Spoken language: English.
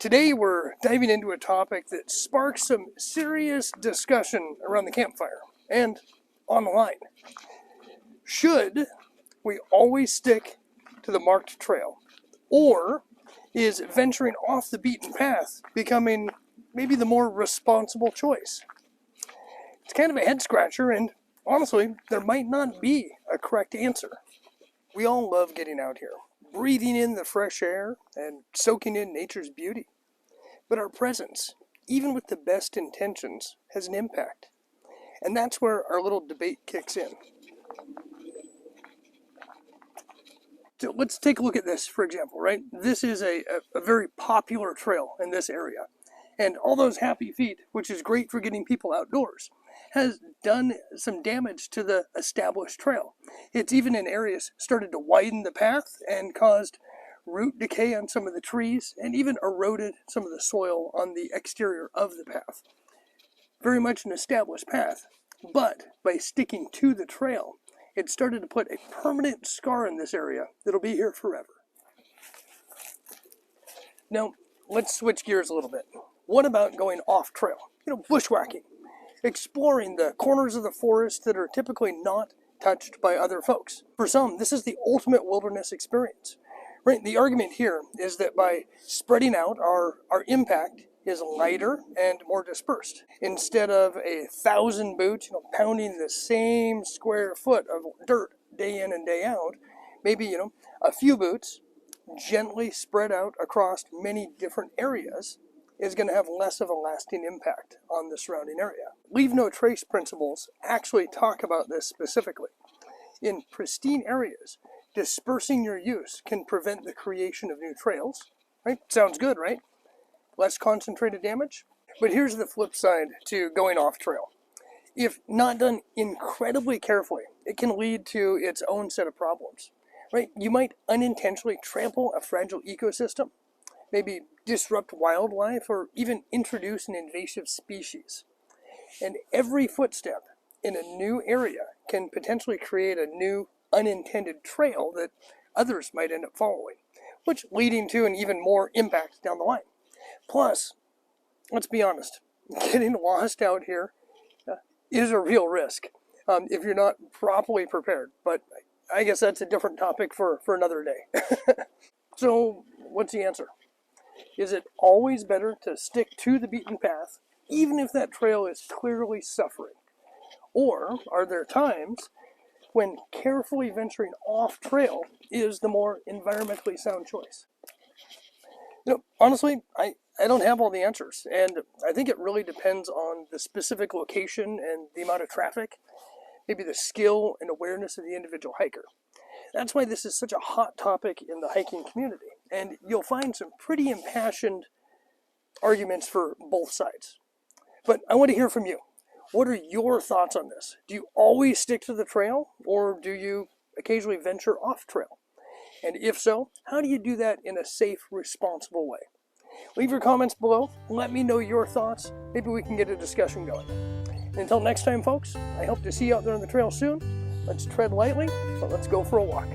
Today we're diving into a topic that sparks some serious discussion around the campfire and online. Should we always stick to the marked trail? Or is venturing off the beaten path becoming maybe the more responsible choice? It's kind of a head scratcher, and honestly, there might not be a correct answer. We all love getting out here, breathing in the fresh air and soaking in nature's beauty. But our presence, even with the best intentions, has an impact. And that's where our little debate kicks in. So let's take a look at this, for example, right? This is a very popular trail in this area. And all those happy feet, which is great for getting people outdoors, has done some damage to the established trail. It's even in areas started to widen the path and caused root decay on some of the trees and even eroded some of the soil on the exterior of the path. Very much an established path, but by sticking to the trail, it started to put a permanent scar in this area that'll be here forever. Now, let's switch gears a little bit. What about going off trail? Bushwhacking. Exploring the corners of the forest that are typically not touched by other folks. For some, this is the ultimate wilderness experience. Right? The argument here is that by spreading out, our impact is lighter and more dispersed. Instead of 1,000 boots, pounding the same square foot of dirt day in and day out, maybe, a few boots gently spread out across many different areas is going to have less of a lasting impact on the surrounding area. Leave no trace principles actually talk about this specifically. In pristine areas, dispersing your use can prevent the creation of new trails. Right? Sounds good, right? Less concentrated damage. But here's the flip side to going off trail. If not done incredibly carefully, it can lead to its own set of problems. Right? You might unintentionally trample a fragile ecosystem, maybe disrupt wildlife, or even introduce an invasive species. And every footstep in a new area can potentially create a new unintended trail that others might end up following, which leading to an even more impact down the line. Plus, let's be honest, getting lost out here is a real risk if you're not properly prepared. But I guess that's a different topic for another day. So what's the answer? Is it always better to stick to the beaten path, even if that trail is clearly suffering? Or are there times when carefully venturing off trail is the more environmentally sound choice? Honestly, I don't have all the answers, and I think it really depends on the specific location and the amount of traffic, maybe the skill and awareness of the individual hiker. That's why this is such a hot topic in the hiking community, and you'll find some pretty impassioned arguments for both sides. But I want to hear from you. What are your thoughts on this? Do you always stick to the trail, or do you occasionally venture off trail? And if so, how do you do that in a safe, responsible way? Leave your comments below. Let me know your thoughts. Maybe we can get a discussion going. And until next time, folks, I hope to see you out there on the trail soon. Let's tread lightly, but let's go for a walk.